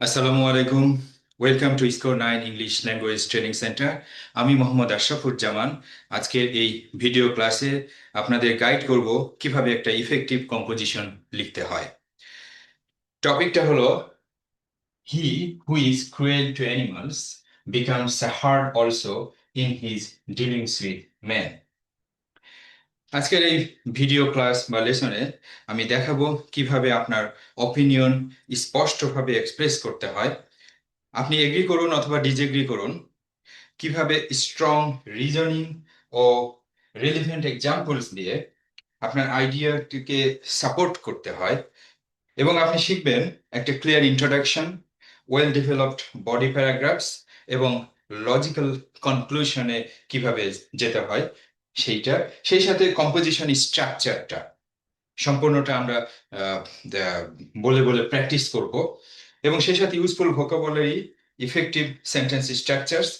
আসসালামু আলাইকুম। Welcome to score 9 English language training centre. আমি মোহাম্মদ আশরাফুজ্জামান। আজকের এই ভিডিও ক্লাসে আপনাদের গাইড করব কিভাবে একটা ইফেক্টিভ কম্পোজিশন লিখতে হয়। টপিকটা হলো he who is cruel to animals becomes hard also in his dealings with man. আজকের এই ভিডিও ক্লাস বা লেসনে আমি দেখাবো কিভাবে আপনার অপিনিয়ন স্পষ্টভাবে এক্সপ্রেস করতে হয়। আপনি এগ্রি করুন অথবা ডিসএগ্রি করুন, কিভাবে স্ট্রং রিজনিং ও রিলিভেন্ট এক্সাম্পলস দিয়ে আপনার আইডিয়াটিকে সাপোর্ট করতে হয়। এবং আপনি শিখবেন একটা clear introduction, well developed body paragraphs এবং লজিক্যাল কনক্লুশনে কিভাবে যেতে হয় সেইটা। সেই সাথে কম্পোজিশন স্ট্রাকচারটা সম্পূর্ণটা আমরা আহ, বলে বলে প্র্যাকটিস করব। এবং সেই সাথে useful vocabulary, effective sentence structures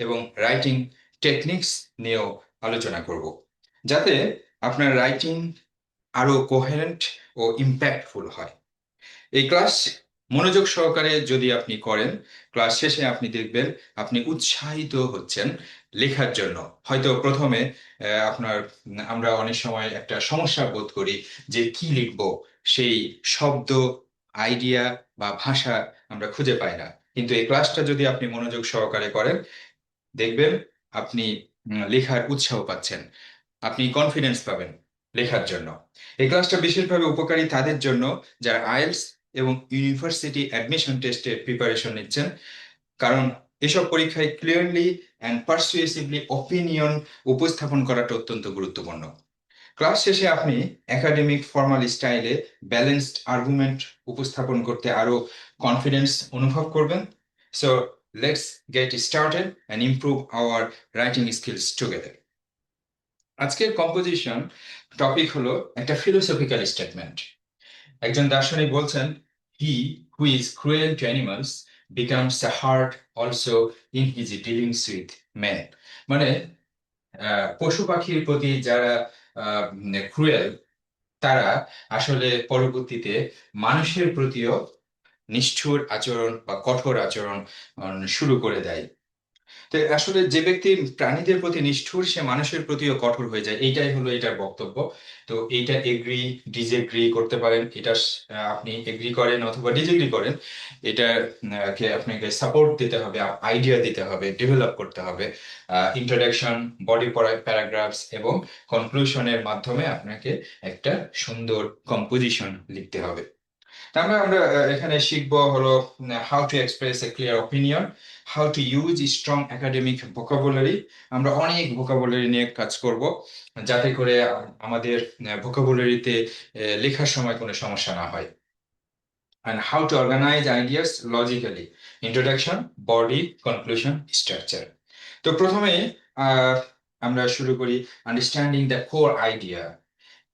এবং রাইটিং টেকনিক্স নিয়েও আলোচনা করব, যাতে আপনার রাইটিং আরো কোহেরেন্ট ও ইম্প্যাক্টফুল হয়। এই ক্লাস মনোযোগ সহকারে যদি আপনি করেন, ক্লাস শেষে আপনি দেখবেন আপনি উৎসাহিত হচ্ছেন লেখার জন্য। হয়তো প্রথমে আপনার আমরা অনেক সময় একটা সমস্যা বোধ করি যে কি লিখবো, সেই শব্দ, আইডিয়া বা ভাষা আমরা খুঁজে পাই না। কিন্তু এই ক্লাসটা যদি আপনি মনোযোগ সহকারে করেন, দেখবেন আপনি লেখার উৎসাহ পাচ্ছেন, আপনি কনফিডেন্স পাবেন লেখার জন্য। এই ক্লাসটা বিশেষভাবে উপকারী তাদের জন্য যারা আইএলটিএস এবং ইউনিভার্সিটি অ্যাডমিশন টেস্টের প্রিপারেশন নিচ্ছেন, কারণ এসব পরীক্ষায় ক্লিয়ারলি অ্যান্ড পারসুয়েসিভলি অপিনিয়ন উপস্থাপন করাটা অত্যন্ত গুরুত্বপূর্ণ। ক্লাস শেষে আপনি একাডেমিক ফর্মাল স্টাইলে ব্যালেন্সড আর্গুমেন্ট উপস্থাপন করতে আরো কনফিডেন্স অনুভব করবেন। So let's get started and improve our writing skills together. আজকের কম্পোজিশন টপিক হলো একটা ফিলোসফিক্যাল স্টেটমেন্ট। একজন দার্শনিক বলছেন, he who is cruel to animals becomes a hard also in his dealings with man. মানে পশু পাখির প্রতি যারা ক্রুয়েল, তারা আসলে পরবর্তীতে মানুষের প্রতিও নিষ্ঠুর আচরণ বা কঠোর আচরণ শুরু করে দেয়। তো আসলে যে ব্যক্তি প্রাণীদের প্রতি নিষ্ঠুর, সে মানুষের প্রতিও কঠোর হয়ে যায়, এইটাই হলো এটার বক্তব্য। তো এইটা এগ্রি ডিসএগ্রি করতে পারেন। এটা আপনি এগ্রি করেন অথবা ডিসএগ্রি করেন, এটা কে আপনাকে সাপোর্ট দিতে হবে, আইডিয়া দিতে হবে, ডেভেলপ করতে হবে। ইন্ট্রোডাকশন, বডি প্যারাগ্রাফস এবং কনক্লুশনের মাধ্যমে আপনাকে একটা সুন্দর কম্পোজিশন লিখতে হবে। তারপরে আমরা এখানে শিখবো হলো how to express A clear opinion, how to use strong academic vocabulary. আমরা অনেক ভোকাবুলারি নিয়ে কাজ করব, যাতে করে আমাদের ভোকাবুলারিতে লেখার সময় কোনো সমস্যা না হয়। and how to organize ideas logically, introduction, body, conclusion, structure. তো প্রথমে আহ, আমরা শুরু করি আন্ডারস্ট্যান্ডিং দ্য কোর আইডিয়া।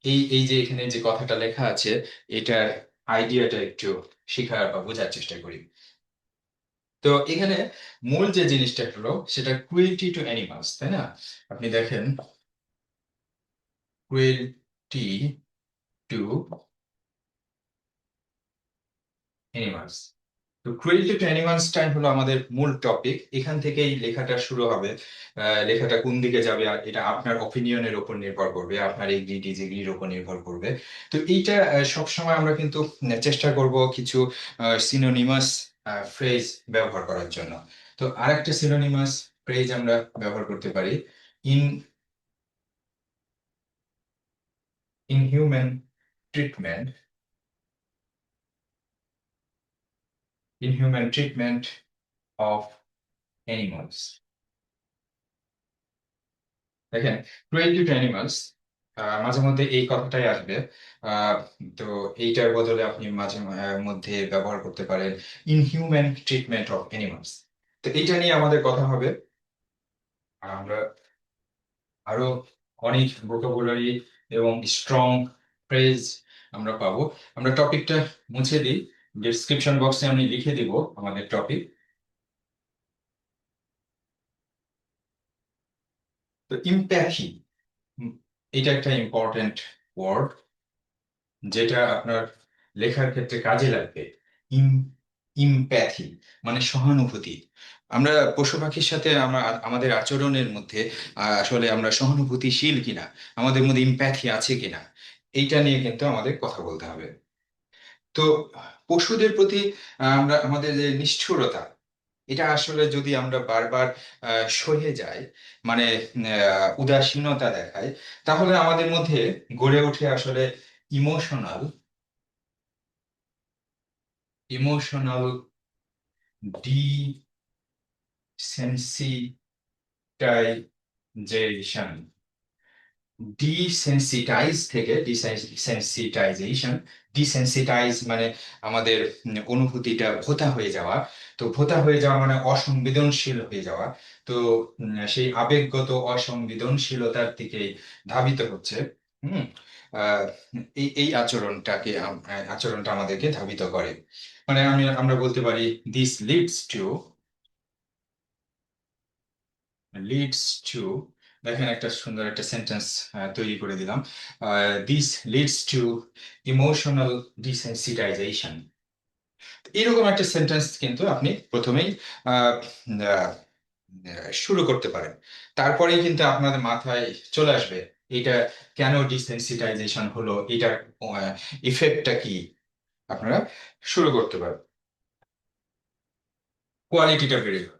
এই এই যে এখানে যে কথাটা লেখা আছে, এটার আইডিয়াটা একটু শেখার বা বোঝার চেষ্টা করি। তো এখানে মূল যে জিনিসটা হলো সেটা ক্রুয়েলটি টু অ্যানিমালস, তাই না? আপনি দেখেন, ক্রুয়েলটি টু অ্যানিমালস। তো ক্রুয়েলটি টু অ্যানিমালসটাই হলো আমাদের মূল টপিক। এখান থেকেই লেখাটা শুরু হবে। লেখাটা কোন দিকে যাবে আর এটা আপনার অপিনিয়নের উপর নির্ভর করবে, আপনার এগ্রি ডিসএগ্রির উপর নির্ভর করবে। তো এইটা সবসময় আমরা কিন্তু চেষ্টা করব কিছু সিনোনিমাস ফ্রেজ ব্যবহার করার জন্য। তো আরেকটা সিনোনিমাস ফ্রেজ আমরা ব্যবহার করতে পারি, in inhuman treatment, inhuman treatment of animals. দেখেন, ক্রুয়েলটি টু অ্যানিমালস মাঝে মধ্যে এই কথাটাই আসবে। আহ, তো এইটার বদলে আপনি মাঝে মধ্যে ব্যবহার করতে পারেন ইনহিউম্যান ট্রিটমেন্ট অফ অ্যানিমালস। তো এইটা নিয়ে আমাদের কথা হবে। আর আমরা আরো অনেক ভোকাবুলারি এবং স্ট্রং ফ্রেজ আমরা পাবো। আমরা টপিকটা মুছে দিই, ডেসক্রিপশন বক্সে আমি লিখে দিব আমাদের টপিক। তো ইম্প্যাথি, এটা একটা ইম্পর্টেন্ট ওয়ার্ড যেটা আপনার লেখার ক্ষেত্রে কাজে লাগবে। ইমপ্যাথি মানে সহানুভূতি। আমরা পশু পাখির সাথে আমাদের আচরণের মধ্যে আসলে আমরা সহানুভূতিশীল কিনা, আমাদের মধ্যে ইমপ্যাথি আছে কিনা, এইটা নিয়ে কিন্তু আমাদের কথা বলতে হবে। তো পশুদের প্রতি আমরা আমাদের যে নিষ্ঠুরতা, এটা আসলে যদি আমরা বারবার সহে যাই, মানে উদাসীনতা দেখাই, তাহলে আমাদের মধ্যে গড়ে ওঠে আসলে ইমোশনাল ইমোশনাল ডিসেন্সিটাইজেশন। ডিসেন্সিটাইজ থেকে ডিসেন্সিটাইজেশন। ডিসেন্সিটাইজ মানে আমাদের অনুভূতিটা ভোঁতা হয়ে যাওয়া। তো ভোঁতা হয়ে যাওয়া মানে অসংবেদনশীল হয়ে যাওয়া। তো সেই আবেগগত অসংবেদনশীলতার দিকে ধাবিত হচ্ছে। হুম। আহ, এই আচরণটা আমাদেরকে ধাবিত করে। মানে আমরা বলতে পারি দিস লিডস টু, দেখেন একটা সুন্দর একটা সেন্টেন্স তৈরি করে দিলাম। This leads to emotional desensitisation. এরকম একটা সেন্টেন্স কিন্তু আপনি প্রথমেই আহ, আহ, শুরু করতে পারেন। তারপরেই কিন্তু আপনাদের মাথায় চলে আসবে এটা কেন ডিসেন্সিটাইজেশন হলো, এটার ইফেক্টটা কি। আপনারা শুরু করতে পারেন, কোয়ালিটিটা বেড়ে যাবে।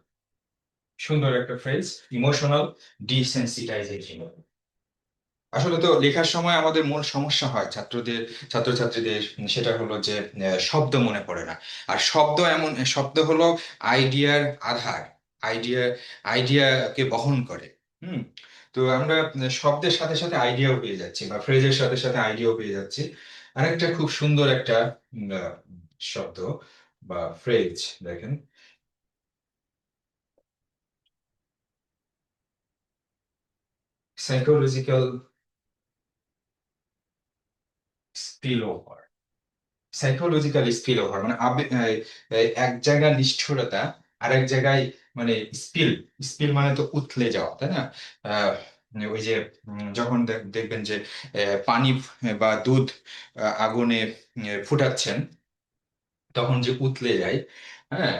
সুন্দর একটা ফ্রেজ, ইমোশনাল ডিসেন্সিটাইজেশন। আসলে তো লেখার সময় আমাদের মূল সমস্যা হয় ছাত্রছাত্রীদের, সেটা হলো যে শব্দ মনে পড়ে না। আর শব্দ হলো আইডিয়ার আধার, আইডিয়া আইডিয়াকে বহন করে। হুম। তো আমরা শব্দের সাথে সাথে আইডিয়াও পেয়ে যাচ্ছি, বা ফ্রেজের সাথে সাথে আইডিয়াও পেয়ে যাচ্ছি। আরেকটা খুব সুন্দর একটা শব্দ বা ফ্রেজ, দেখেন, psychological spill over. Psychological spill over মানে এক জায়গায় নিষ্ঠুরতা আরেক জায়গায় মানে স্পিল। স্পিল মানে তো উথলে যাওয়া, তাই না? আহ, ওই যে যখন দেখবেন যে পানি বা দুধ আগুনে ফুটাচ্ছেন, তখন যে উতলে যায়, হ্যাঁ,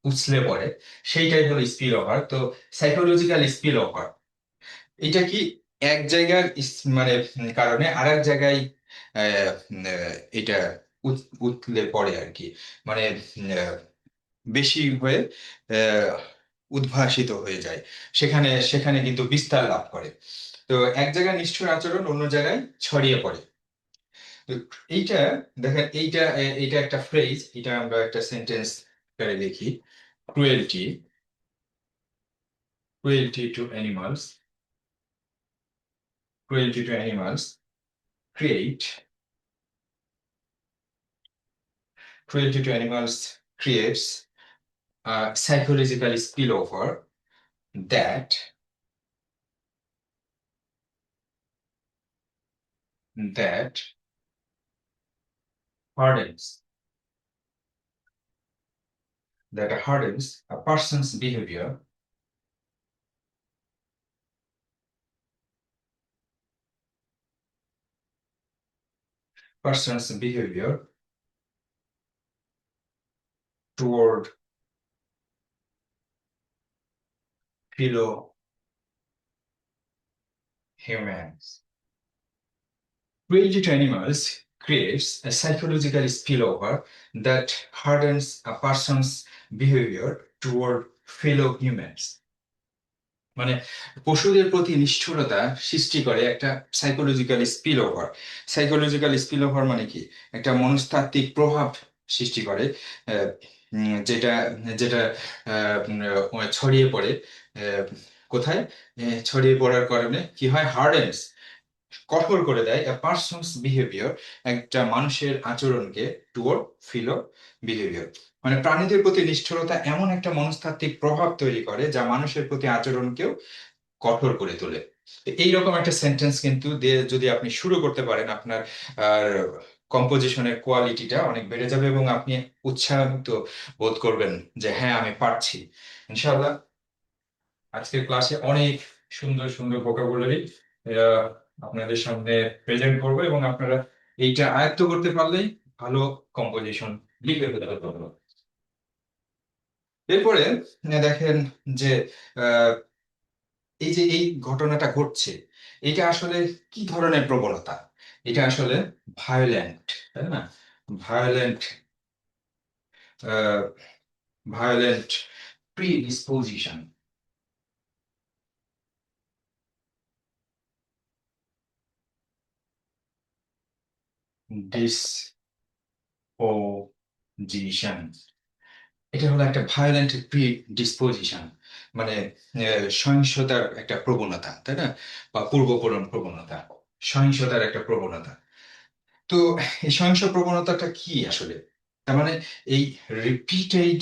উছলে পড়ে, সেইটাই হলো স্পিল ওভার। তো সাইকোলজিক্যাল স্পিল ওভার এটা কি এক জায়গার মানে কারণে আরেক জায়গায় এটা উতলে পড়ে আর কি। মানে আহ, বেশি হয়ে আহ, উদ্ভাসিত হয়ে যায়, সেখানে সেখানে কিন্তু বিস্তার লাভ করে। তো এক জায়গায় নিষ্ঠুর আচরণ অন্য জায়গায় ছড়িয়ে পড়ে। তো এইটা, দেখেন, এইটা একটা ফ্রেজ, এটা আমরা একটা সেন্টেন্স করে লিখি। Cruelty cruelty to animals cruelty to animals create cruelty to animals creates a psychological spillover that that hardens hardens a person's behavior toward fellow humans. Cruelty to animals creates a psychological spillover that hardens a person's behavior toward fellow humans. মানে পশুদের প্রতি নিষ্ঠুরতা সৃষ্টি করে একটা psychological spill over. Psychological spill over মানে কি? একটা মনস্তাত্ত্বিক প্রভাব সৃষ্টি করে, আহ, যেটা যেটা ছড়িয়ে পড়ে আহ, কোথায়? ছড়িয়ে পড়ার কারণে কি হয়? হার্ডেন্স, কঠোর করে দেয় এ পার্সনস বিহেভিয়ার, একটা মানুষের আচরণকে, টুয়ার্ড ফিলো বিহেভিয়ার। মানে প্রাণীদের প্রতি নিষ্ঠুরতা এমন একটা মনস্তাত্ত্বিক প্রভাব তৈরি করে যা মানুষের প্রতি আচরণকেও কঠোর করে তোলে। তো এইরকম একটা সেন্টেন্স কিন্তু দিয়ে যদি আপনি শুরু করতে পারেন, আপনার আর কম্পোজিশনের কোয়ালিটিটা অনেক বেড়ে যাবে এবং আপনি উৎসাহিত বোধ করবেন যে হ্যাঁ, আমি পারছি। ইনশাআল্লাহ আজকের ক্লাসে অনেক সুন্দর সুন্দর ভোকাবুলারি আপনাদের সামনে প্রেজেন্ট করবো, এবং আপনারা এইটা আয়ত্ত করতে পারলেই ভালো কম্পোজিশন লিখে ফেলতে পারবেন। এরপরে দেখেন যে আহ, এই যে এই ঘটনাটা ঘটছে, এটা আসলে কি ধরনের প্রবণতা? এটা আসলে ভায়োলেন্ট, তাই না? ভায়োলেন্ট, ভায়োলেন্ট প্রিডিসপোজিশন, ডিসপোজিশন, এটা হলো একটা ভায়োলেন্ট প্রিডিসপোজিশন, মানে সহিংসতার একটা প্রবণতা, তাই না? বা পূর্বপরণ প্রবণতা, সহিংসতার একটা প্রবণতা। তো এই সহিংস প্রবণতাটা কি আসলে? তার মানে এই রিপিটেড,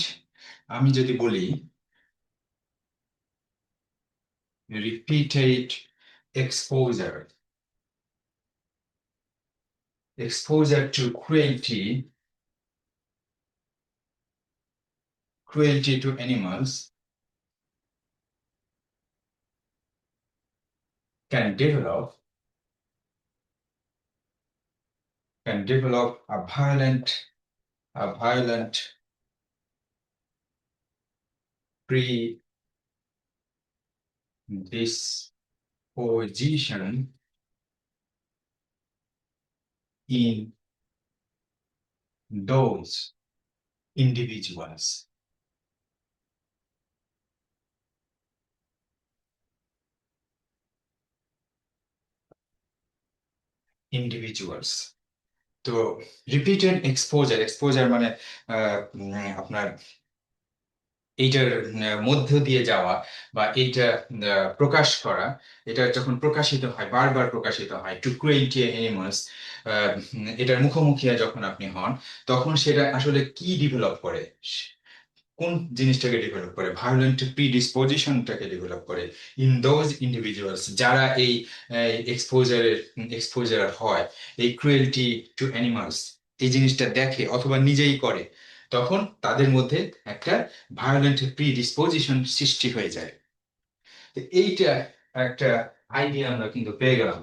আমি যদি বলি repeated exposure, exposure to cruelty, cruelty to animals can develop, can develop a violent predisposition in those individuals, individuals। তো রিপিটেড এক্সপোজার, এক্সপোজার মানে আপনার এইটার মধ্য দিয়ে যাওয়া, বা এইটা প্রকাশ করা, এটা যখন প্রকাশিত হয়, বারবার প্রকাশিত হয়, টু ক্রুয়েলটি অ্যানিমালস, এটার মুখোমুখি যখন আপনি হন, তখন সেটা আসলে কি ডেভেলপ করে? কোন জিনিসটাকে ডেভেলপ করে? ভায়োলেন্ট প্রিডিসপোজিশনটাকে ডেভেলপ করে ইন দোজ ইন্ডিভিজুয়ালস, যারা এই এক্সপোজার হয়, এই ক্রুয়েলটি টু অ্যানিমালস, এই জিনিসটা দেখে অথবা নিজেই করে, তখন তাদের মধ্যে একটা ভায়োলেন্ট প্রিডিসপোজিশন সৃষ্টি হয়ে যায়। তো এইটা একটা আইডিয়া আমরা কিন্তু পেয়ে গেলাম।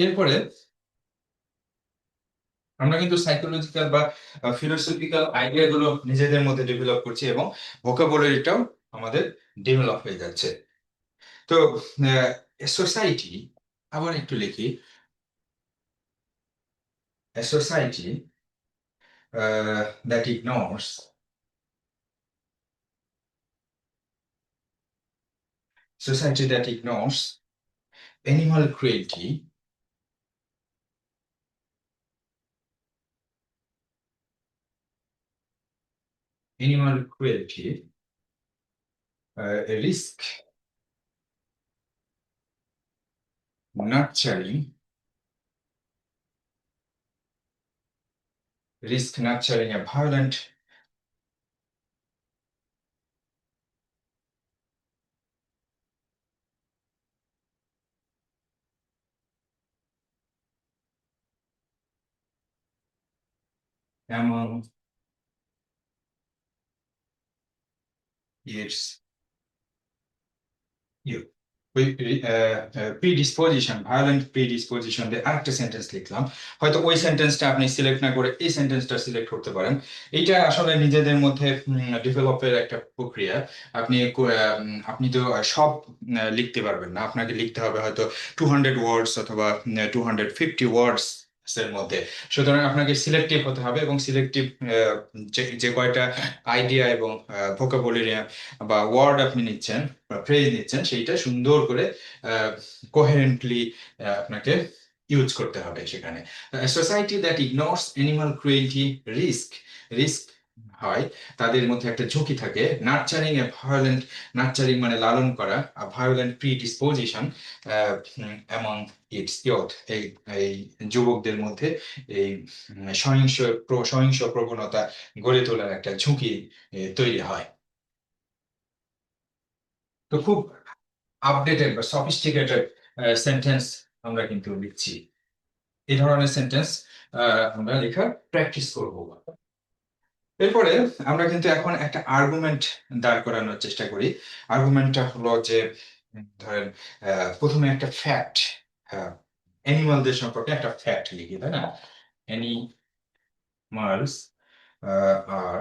এরপরে আমরা কিন্তু সাইকোলজিক্যাল বা ফিলোসফিক্যাল আইডিয়া গুলো নিজেদের মধ্যে ডেভেলপ করছি, এবং ভোকাবুলারিটাও আমাদের ডেভেলপ হয়ে যাচ্ছে। তো সোসাইটি, আবার একটু লিখি, society that ignores, society that ignores animal cruelty, animal cruelty risk nurturing, risk nurturing a violent among its youth। ওই প্রিডিসপোজিশন, ভায়োলেন্ট প্রিডিসপোজিশন দিয়ে আরেকটা সেন্টেন্স লিখলাম। হয়তো ওই সেন্টেন্সটা আপনি সিলেক্ট না করে এই সেন্টেন্সটা সিলেক্ট করতে পারেন। এইটা আসলে নিজেদের মধ্যে ডেভেলপের একটা প্রক্রিয়া। আপনি তো সব লিখতে পারবেন না, আপনাকে লিখতে হবে হয়তো 200 ওয়ার্ডস অথবা 250 ওয়ার্ডস এর মধ্যে। সুতরাং আপনাকে সিলেক্টিভ হতে হবে, এবং সিলেক্টিভ যে যে কয়টা আইডিয়া এবং ভোকাবুলারি বা ওয়ার্ড আপনি নিচ্ছেন বা ফ্রেজ নিচ্ছেন, সেইটা সুন্দর করে কোহেরেন্টলি আপনাকে ইউজ করতে হবে সেখানে। Society that ignores animal cruelty risk, risk হয়, তাদের মধ্যে একটা ঝুঁকি থাকে। নার্চারিং এ ভায়োলেন্ট, নার্চারিং মানে লালন করা, violent predisposition among it's youth, এই এই যুবকদের মধ্যে এই সহিংস প্রবণতা গড়ে তোলার একটা ঝুঁকি তৈরি হয়। তো খুব আপডেটেড বা সফিস্টিকেটেড সেন্টেন্স আমরা কিন্তু লিখছি। এই ধরনের সেন্টেন্স আমরা লেখার প্র্যাকটিস করব। এরপরে আমরা কিন্তু এখন একটা আর্গুমেন্ট দাঁড় করানোর চেষ্টা করি। আর্গুমেন্টটা হলো যে ধরেন প্রথমে একটা ফ্যাক্ট, অ্যানিমালদের সম্পর্কে একটা ফ্যাক্ট লিখি, তাই না? অ্যানিমালস আর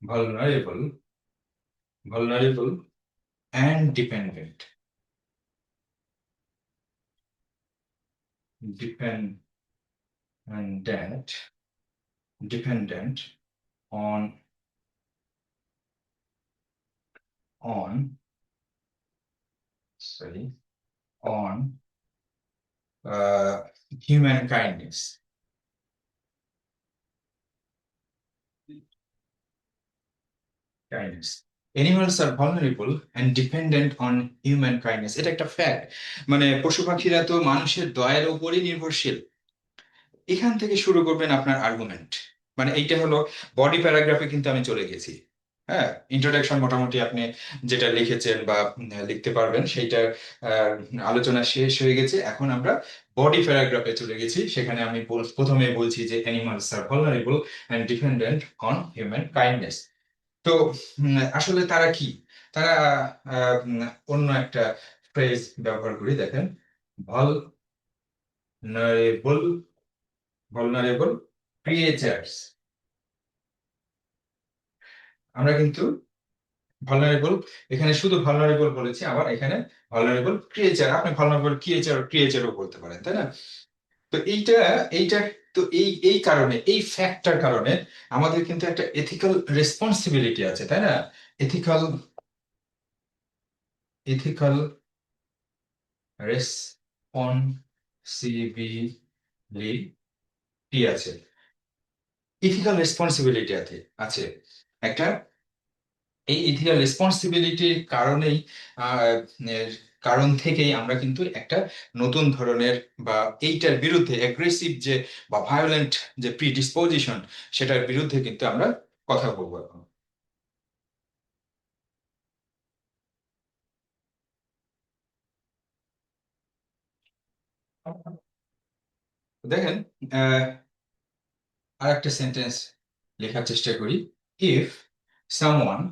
vulnerable, vulnerable and dependent, dependent on on sorry on uh, human kindness. Animals are vulnerable and dependent on human kindness. এটা একটা ফ্যাক্ট। মানে পশু পাখিরা তো মানুষের দয়ার উপরই নির্ভরশীল। এখান থেকে শুরু করবেন আপনার আর্গুমেন্ট। মানে এইটা হলো বডি প্যারাগ্রাফে কিন্তু আমি চলে গেছি। হ্যাঁ, ইন্ট্রোডাকশন মোটামুটি আপনি যেটা লিখেছেন বা লিখতে পারবেন সেইটার আহ, আলোচনা শেষ হয়ে গেছে। এখন আমরা বডি প্যারাগ্রাফে চলে গেছি। সেখানে আমি প্রথমে বলছি যে অ্যানিমালস আর vulnerable and dependent on human kindness. তো আসলে তারা কি? তারা অন্য একটা ফ্রেজ ব্যবহার করি, দেখেন। Vulnerable, vulnerable creatures. আমরা কিন্তু ভালনারেবল, এখানে শুধু ভালনারেবল বলেছি, আবার এখানে ভালনারেবল ক্রিয়েচার, আপনি ভালনারেবল ক্রিয়েচারও বলতে পারেন, তাই না? তো এইটা তো এই কারণে, এই ফ্যাক্টর কারণে আমাদের কিন্তু একটা এথিক্যাল রেসপন্সিবিলিটি আছে, তাই না? এথিক্যাল এথিক্যাল রেসপন্সিবিলিটি আছে। ইথিক্যাল রেসপন্সিবিলিটি আছে আছে একটা। এই ইথিক্যাল রেসপন্সিবিলিটির কারণেই আহ, এর কারণ থেকেই আমরা কিন্তু একটা নতুন ধরনের বা এইটার বিরুদ্ধে অ্যাগ্রেসিভ যে বা ভায়োলেন্ট যে প্রিডিসপোজিশন, সেটার বিরুদ্ধে কিন্তু আমরা কথা বলবো এখন। দেখেন, আহ আর একটা সেন্টেন্স লেখার চেষ্টা করি। If someone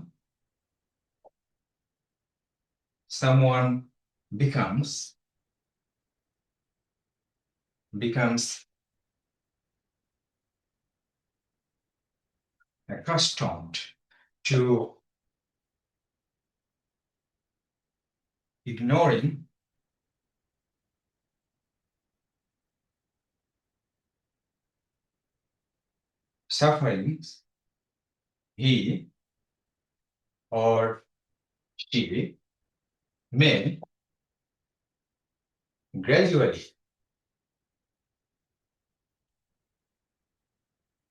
someone becomes accustomed to ignoring sufferings, he or she may gradually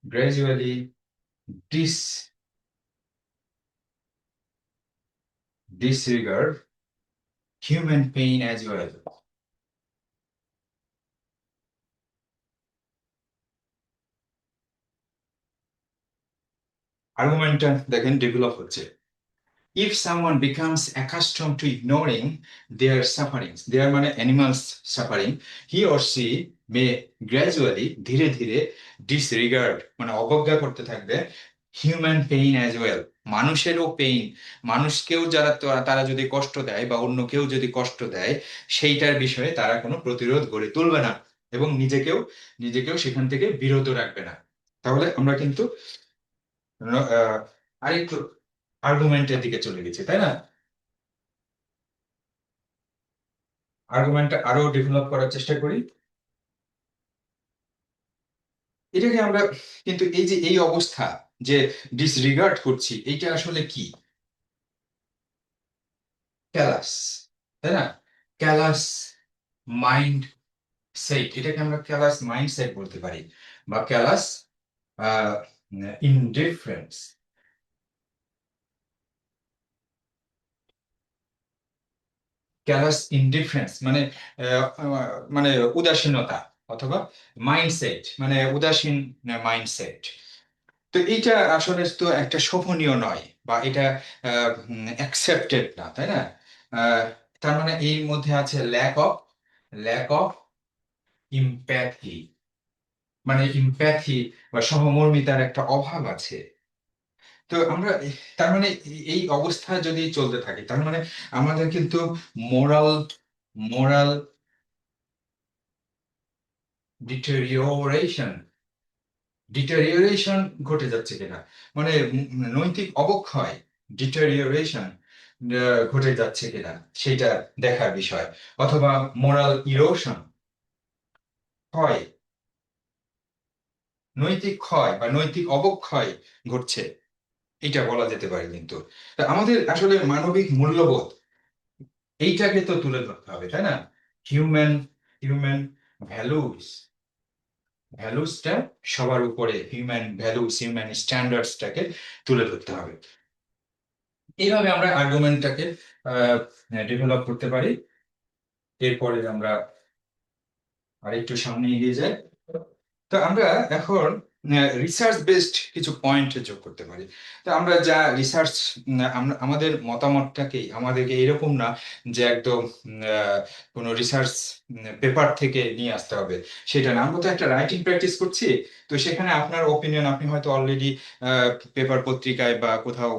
gradually dis disregard human pain as well. আর্গুমেন্টটা দেখেন ডেভেলপ হচ্ছে। If someone becomes accustomed to ignoring their sufferings, their মানে animals suffering, he or she may gradually ধীরে ধীরে disregard মানে অবজ্ঞা করতে থাকবে human pain as well, মানুষেরও পেইন। মানুষকেও যারা তারা যদি কষ্ট দেয় বা অন্য কেউ যদি কষ্ট দেয়, সেইটার বিষয়ে তারা কোনো প্রতিরোধ গড়ে তুলবে না এবং নিজেকেও সেখান থেকে বিরত রাখবে না। তাহলে আমরা কিন্তু আরেকটু আর্গুমেন্টের দিকে চলে গেছি, তাই না? আর্গুমেন্টটা আরো ডেভেলপ করার চেষ্টা করি। এটাকে আমরা কিন্তু এই যে এই অবস্থা যে ডিসরিগার্ড করছি, এইটা আসলে কি? ক্যালাস, তাই না? ক্যালাস মাইন্ড সেট, এটাকে আমরা ক্যালাস মাইন্ড সেট বলতে পারি, বা ক্যালাস ইনডিফারেন্স। ক্যালাস ইনডিফারেন্স মানে মানে উদাসীনতা, অথবা মাইন্ডসেট মানে উদাসীন মাইন্ডসেট। তো এইটা আসলে তো একটা শোভনীয় নয়, বা এটা অ্যাকসেপ্টেড না, তাই না? আহ, তার মানে এর মধ্যে আছে ল্যাক অফ ইম্প্যাথি, মানে ইম্প্যাথি বা সহমর্মিতার একটা অভাব আছে। তো আমরা তার মানে এই অবস্থা যদি চলতে থাকে, তার মানে আমাদের কিন্তু মোরাল মোরাল ডিটেরিওরেশন ডিটেরিওরেশন ঘটে যাচ্ছে কিনা, মানে নৈতিক অবক্ষয়, ডিটেরিওরেশন ঘটে যাচ্ছে কিনা সেটা দেখার বিষয়। অথবা মোরাল ইরোশন, ক্ষয়, নৈতিক ক্ষয় বা নৈতিক অবক্ষয় ঘটছে, এটা বলা যেতে পারে। কিন্তু তা আমাদের আসলে মানবিক মূল্যবোধ এইটাকে তো তুলে ধরতে হবে, তাই না? হিউম্যান হিউম্যান ভ্যালুস, ভ্যালুসটা সবার উপরে, হিউম্যান ভ্যালুস, হিউম্যান স্ট্যান্ডার্ডসটাকে তুলে ধরতে হবে। এইভাবে আমরা আর্গুমেন্টটাকে ডেভেলপ করতে পারি। এরপরে আমরা আরেকটু সামনে এগিয়ে যাই। তো আমরা এখন রিসার্চ বেসড কিছু পয়েন্ট যোগ করতে পারি। তো আমরা যা রিসার্চ, আমরা আমাদের মতামতটাকে আমাদেরকে এরকম না যে একদম কোনো রিসার্চ পেপার থেকে নিয়ে আসতে হবে, সেটা না। আমরা তো একটা রাইটিং প্র্যাকটিস করছি, তো সেখানে আপনার ওপিনিয়ন আপনি হয়তো অলরেডি পেপার পত্রিকায় বা কোথাও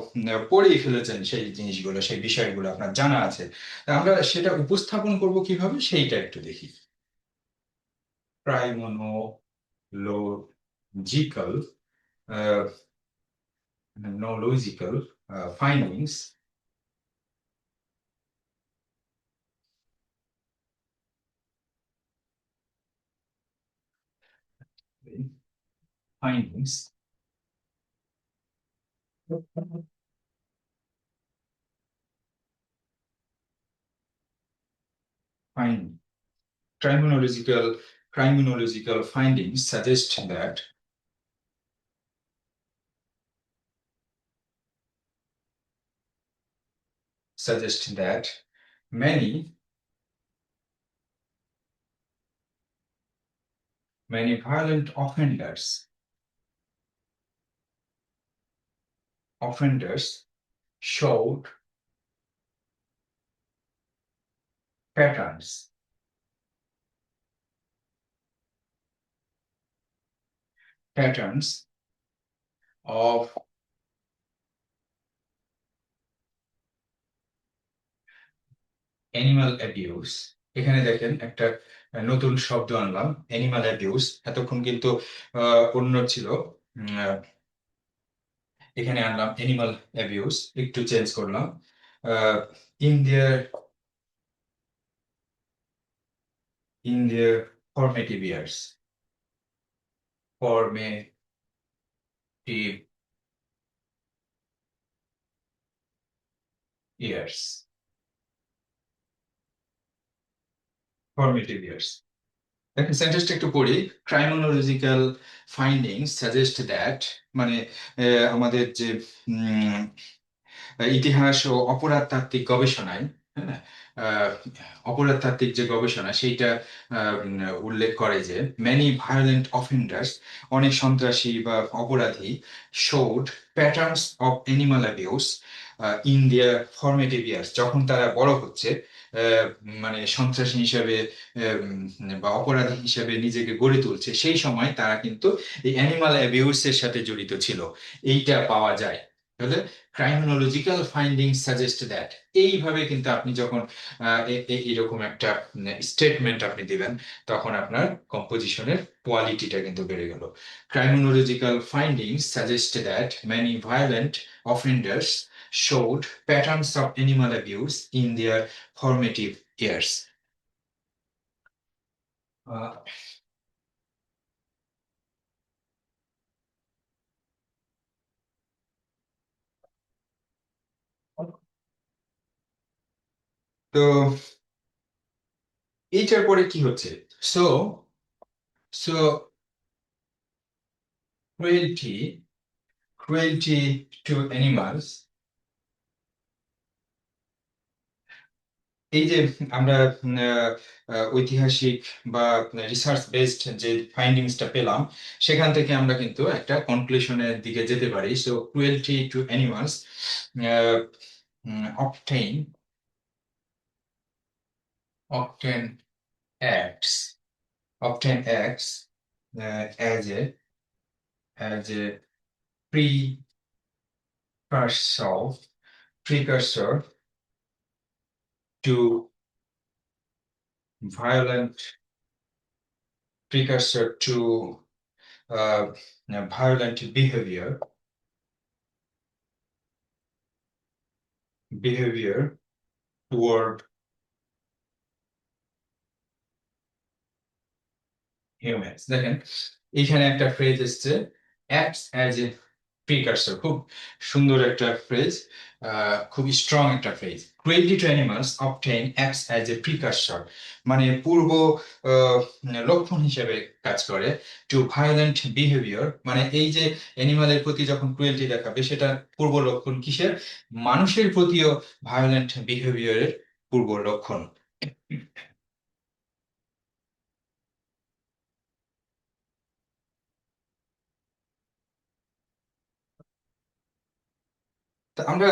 পড়েই ফেলেছেন, সেই জিনিসগুলো, সেই বিষয়গুলো আপনার জানা আছে। তা আমরা সেটা উপস্থাপন করব কিভাবে, সেইটা একটু দেখি। Criminological, uh, nological findings, findings, find criminological findings suggest that many violent offenders showed patterns patterns of animal abuse. এখানে দেখেন একটা নতুন শব্দ আনলাম, অ্যানিমাল অ্যাবিউস। এতক্ষণ কিন্তু অন্য ছিল। এখানে আনলাম অ্যানিমাল অ্যাবিউস, একটু চেঞ্জ করলাম। In their formative years, formative years, formative years. দেখেন সেন্টেন্সটা একটু পড়ি। ক্রাইমিনোলজিক্যাল ফাইন্ডিংস সাজেস্ট দ্যাট, মানে আমাদের যে ইতিহাস ও অপরাধতাত্ত্বিক গবেষণায়, হ্যাঁ, আহ, অপরাধতাত্ত্বিক যে গবেষণা সেইটা উল্লেখ করে যে মেনি ভায়োলেন্ট অফেন্ডার্স, অনেক সন্ত্রাসী বা অপরাধী, showed patterns of animal abuse in their formative years, যখন তারা বড় হচ্ছে, আহ, মানে সন্ত্রাসী হিসাবে বা অপরাধী হিসাবে নিজেকে গড়ে তুলছে, সেই সময় তারা কিন্তু এই অ্যানিমাল অ্যাবিউসের সাথে জড়িত ছিল। এইটা পাওয়া যায়। তাহলে ক্রাইমিনোলজিক্যাল ফাইন্ডিং সাজেস্ট দ্যাট, এইভাবে কিন্তু আপনি যখন এরকম একটা স্টেটমেন্ট আপনি দিবেন, তখন আপনার কম্পোজিশনের কোয়ালিটিটা কিন্তু বেড়ে গেল। Criminological finding suggest that many violent offenders showed patterns of animal abuse in their formative years. Ah, তো এইটার পরে কি হচ্ছে? So so cruelty to animals, এই যে আমরা ঐতিহাসিক বা রিসার্চ বেসড যে ফাইন্ডিংসটা পেলাম, সেখান থেকে আমরা কিন্তু একটা কনক্লুশনের দিকে যেতে পারি। So cruelty to animals obtain obtain acts obtain acts as a precursor precursor to violent precursor to uh, violent behavior toward humans. দেখেন এখানে একটা ফ্রেজ এসছে acts as a precursor, খুব সুন্দর একটা ফ্রেজ, খুব স্ট্রং একটা phrase. cruelty to animals often acts as a precursor, মানে পূর্ব আহ, লক্ষণ হিসেবে কাজ করে। টু ভায়োলেন্ট বিহেভিয়ার, মানে এই যে অ্যানিমালের প্রতি যখন ক্রুয়েলটি দেখাবে সেটা পূর্ব লক্ষণ কিসের? মানুষের প্রতিও ভায়োলেন্ট বিহেভিয়ারের পূর্ব লক্ষণ। তা আমরা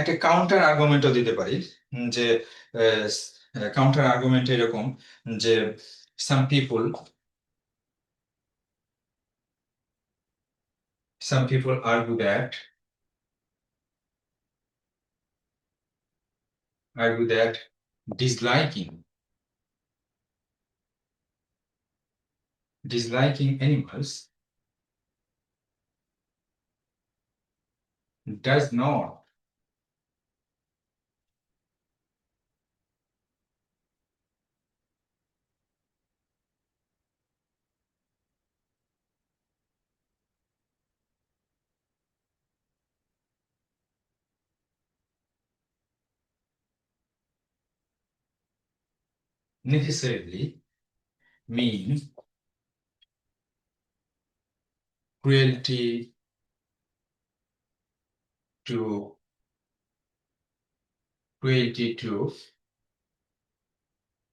একটা কাউন্টার আর্গুমেন্টও দিতে পারি, যে কাউন্টার আর্গুমেন্ট এরকম যে some people argue that disliking animals does not necessarily mean cruelty to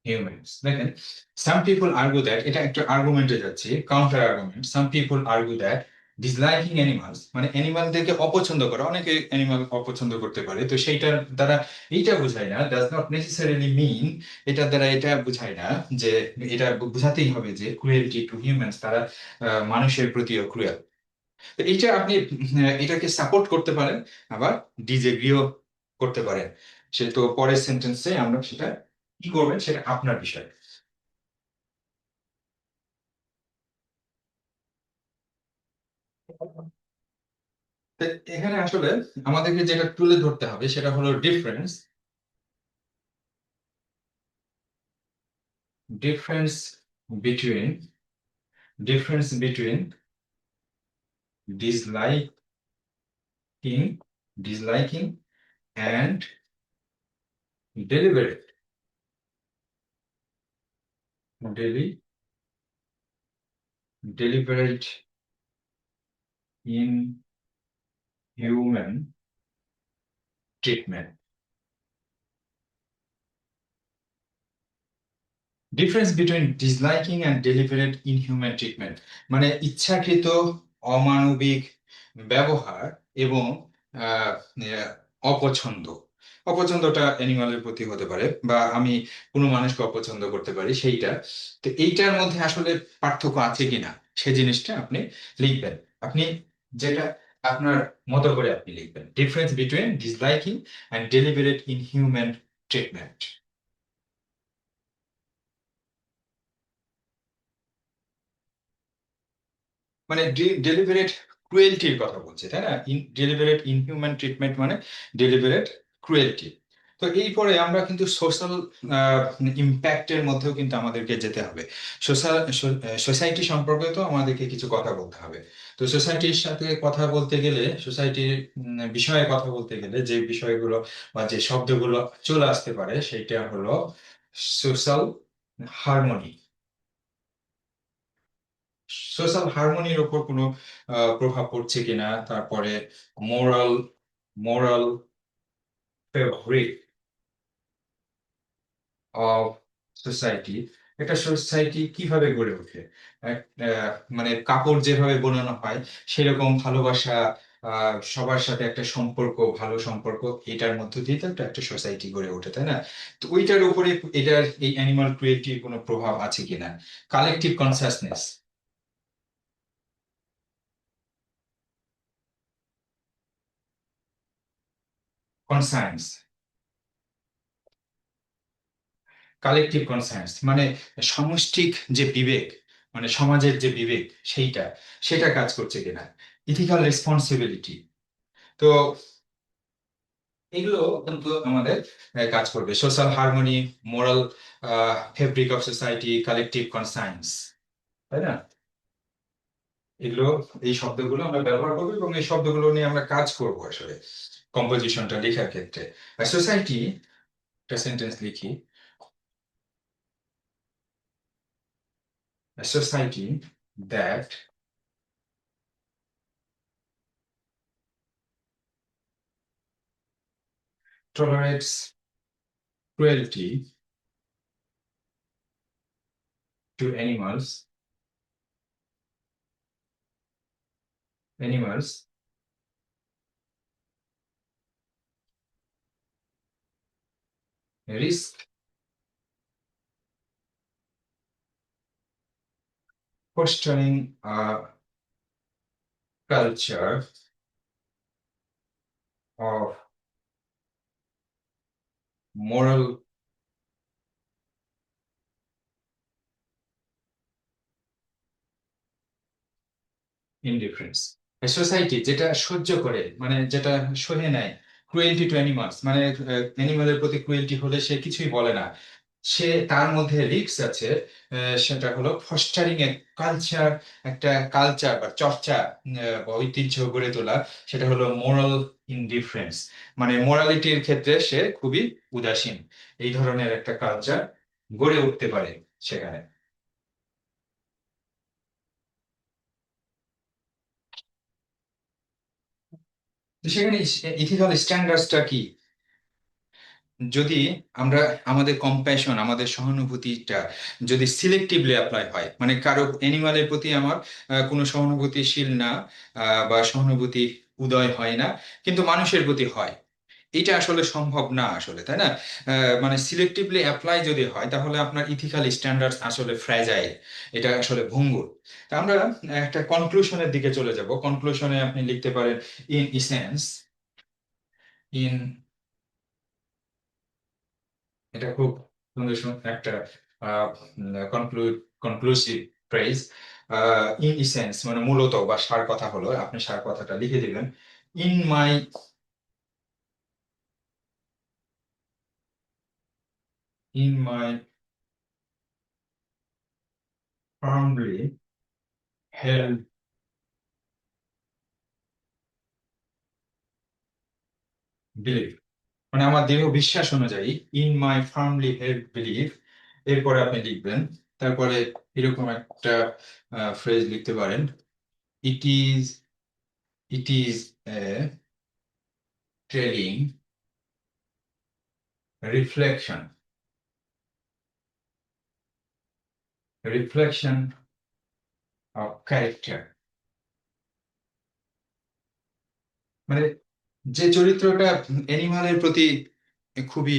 humans. দেখেন সাম পিপল আর্গু দ্যাট, এটা একটা আর্গুমেন্টে যাচ্ছে, counter argument. Some people argue that disliking animals, মানে অ্যানিমালদেরকে অপছন্দ করা, অনেকে অ্যানিমাল অপছন্দ করতে পারে, তো সেইটার দ্বারা এইটা বোঝায় না, ডাজ নট নেসেসারিলি মিন, এটার দ্বারা এটা বোঝায় না যে, এটা বোঝাতেই হবে যে ক্রুয়েলটি টু হিউম্যানস, তারা মানুষের প্রতিও ক্রুয়েল। তো এইটা আপনি এটাকে সাপোর্ট করতে পারেন, আবার ডিসএগ্রিও করতে পারেন। সে তো পরের সেন্টেন্সে আমরা সেটা কি করবেন সেটা আপনার বিষয়। তো এখানে আসলে আমাদেরকে যেটা তুলে ধরতে হবে সেটা হলো difference between disliking disliking and deliberate deli deliberate in human treatment. Difference between disliking and deliberate inhuman treatment, মানে ইচ্ছাকৃত অমানবিক ব্যবহার এবং আহ, আহ, অপছন্দ। অপছন্দটা অ্যানিমালের প্রতি হতে পারে, বা আমি কোনো মানুষকে অপছন্দ করতে পারি, সেইটা। তো এইটার মধ্যে আসলে পার্থক্য আছে কিনা সে জিনিসটা আপনি লিখবেন। আপনি যেটা আপনার মতো করে আপনি লিখবেন, difference between disliking and deliberate inhuman treatment. মানে ডেলিবারেট ক্রুয়েলটির কথা বলছে, তাই না? ডেলিবারেট ইনহিউম্যান ট্রিটমেন্ট মানে ডেলিবারেট ক্রুয়েলটি। তো এই পরে আমরা কিন্তু সোশ্যাল ইম্প্যাক্টের মধ্যেও কিন্তু আমাদেরকে যেতে হবে। সোশ্যাল সোসাইটি সম্পর্কে তো আমাদেরকে কিছু কথা বলতে হবে। তো সোসাইটির সাথে কথা বলতে গেলে, সোসাইটির বিষয়ে কথা বলতে গেলে যে বিষয়গুলো বা যে শব্দগুলো চলে আসতে পারে সেটা হলো সোশ্যাল হারমোনি। সোশ্যাল হারমোনির উপর কোনো প্রভাব পড়ছে কিনা, তারপরে moral moral fabric of society, একটা সোসাইটি কিভাবে গড়ে ওঠে। মানে কাপড় যেভাবে বোনানো হয় সেরকম ভালোবাসা, সবার সাথে একটা সম্পর্ক, ভালো সম্পর্ক, এটার মধ্য দিয়ে তো একটা একটা সোসাইটি গড়ে ওঠে, তাই না? তো ওইটার উপরে এটার এই অ্যানিমাল ক্রুয়েলটির কোনো প্রভাব আছে কিনা। Collective consciousness, conscience, collective conscience মানে সামষ্টিক যে বিবেক, মানে সমাজের যে বিবেক সেইটা সেটা কাজ করছে কিনা, ইথিক্যাল রেসপন্সিবিলিটি। তো এগুলো কিন্তু আমাদের কাজ করবে, social harmony, moral fabric of society, collective conscience, তাই না? এগুলো, এই শব্দগুলো আমরা ব্যবহার করবো এবং এই শব্দগুলো নিয়ে আমরা কাজ করব আসলে কম্পোজিশনটা লেখার ক্ষেত্রে। সোসাইটি, একটা সেন্টেন্স লিখি, society that tolerates cruelty to animals risk fostering a culture of moral indifference. Society যেটা সহ্য করে, মানে যেটা সহে নেয়, ক্রুয়েলটি টু অ্যানিমালস, মানে অ্যানিমালের প্রতি ক্রুয়েলটি হলে সে কিছুই বলে না, সে তার মধ্যে রিস্ক আছে, সেটা হলো ফস্টারিং এ কালচার, একটা কালচার বা চর্চা বা ঐতিহ্য গড়ে তোলা, সেটা হলো মোরাল ইনডিফারেন্স, মানে মোরালিটির ক্ষেত্রে সে খুবই উদাসীন, এই ধরনের একটা কালচার গড়ে উঠতে পারে সেখানে। তো সেখানে ইথিক্যাল স্ট্যান্ডার্ডসটা কি? যদি আমরা আমাদের কম্প্যাশন, আমাদের সহানুভূতিটা যদি সিলেক্টিভলি অ্যাপ্লাই হয়, মানে কারো অ্যানিমালের প্রতি আমার কোনো সহানুভূতিশীল না, বা সহানুভূতি উদয় হয় না, কিন্তু মানুষের প্রতি হয়, এটা আসলে সম্ভব না আসলে, তাই না? মানে সিলেক্টিভলি অ্যাপ্লাই যদি হয় তাহলে আপনার ইথিক্যাল স্ট্যান্ডার্ডস আসলে ফ্র্যাজাইল, এটা আসলে ভঙ্গুর। তা আমরা একটা কনক্লুশনের দিকে চলে যাব। কনক্লুশনে আপনি লিখতে পারেন, ইন ইসেন্স, ইন, এটা খুব সুন্দর একটা কনক্লুসিভ ফ্রেজ। ইন ইসেন্স মানে মূলত বা সার কথা হলো, আপনি সার কথাটা লিখে দিবেন, in my, in my firmly held belief, মানে আমার দৃঢ় বিশ্বাস অনুযায়ী, in my firmly held belief, এরপরে আপনি লিখবেন, তারপরে এরকম একটা ফ্রেজ লিখতে পারেন, it is, it is a trailing reflection, reflection of character, মানে যে চরিত্রটা অ্যানিমালের প্রতি খুবই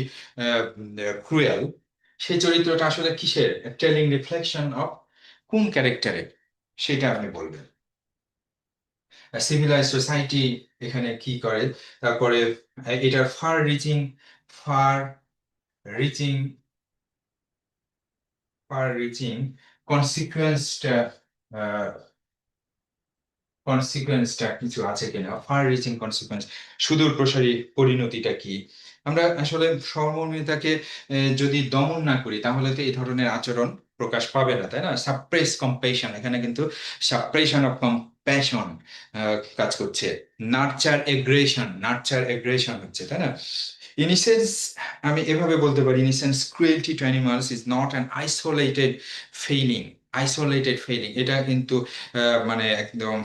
ক্রুয়েল, সেই চরিত্রটা আসলে কিসের, টেলিং রিফ্লেকশন অফ কোন ক্যারেক্টারের, সেটা আপনি বলবেন। সিভিলাইজ সোসাইটি এখানে কি করে, তারপরে এটার far reaching, far reaching, far reaching কনসিকুয়েন্সটা, কনসিকুয়েন্সটা কিছু আছে কিনা, ফার রিচিং কনসিকুয়েন্স, সুদূর প্রসারী পরিণতিটা কি। আমরা আসলে সহমর্মিতাকে যদি দমন না করি তাহলে তো এই ধরনের আচরণ প্রকাশ পাবে না, তাই না? সাপ্রেস কম্পেশন, এখানে কিন্তু সাপ্রেশন অফ কম্প্যাশন কাজ করছে। নার্চার এগ্রেশন, নার্চার এগ্রেশন হচ্ছে, তাই না? ইনিসেন্স, আমি এভাবে বলতে পারি, in essence cruelty to animals is not an isolated failing, isolated failing, এটা কিন্তু মানে একদম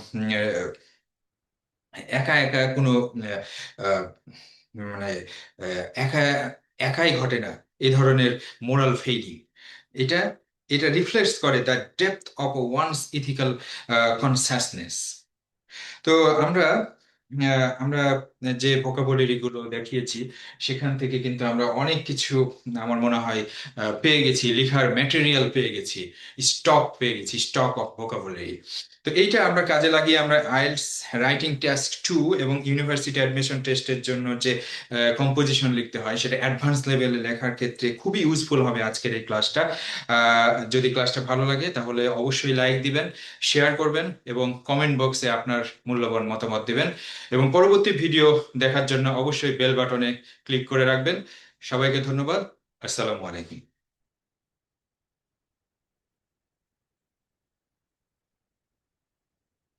একা একা কোনো আহ, আহ, মানে একা একাই ঘটে না এই ধরনের মোরাল ফেইলিং। এটা, এটা রিফ্লেক্টস করে the depth of one's ethical consciousness. তো আমরা আমরা যে ভোকাবুলারি গুলো দেখিয়েছি সেখান থেকে কিন্তু আমরা অনেক কিছু, আমার মনে হয়, পেয়ে গেছি, লেখার ম্যাটেরিয়াল পেয়ে গেছি, স্টক পেয়ে গেছি, স্টক অফ ভোকাবুলারি। তো তো এইটা আমরা কাজে লাগিয়ে আমরা আইএলটিএস রাইটিং টেস্ট 2 এবং ইউনিভার্সিটি অ্যাডমিশন টেস্টের জন্য যে কম্পোজিশন লিখতে হয় সেটা অ্যাডভান্স লেভেলে লেখার ক্ষেত্রে খুবই ইউজফুল হবে আজকের এই ক্লাসটা। যদি ক্লাসটা ভালো লাগে তাহলে অবশ্যই লাইক দিবেন, শেয়ার করবেন এবং কমেন্ট বক্সে আপনার মূল্যবান মতামত দিবেন, এবং পরবর্তী ভিডিও দেখার জন্য অবশ্যই বেল বাটনে ক্লিক করে রাখবেন। সবাইকে ধন্যবাদ। আসসালামু আলাইকুম।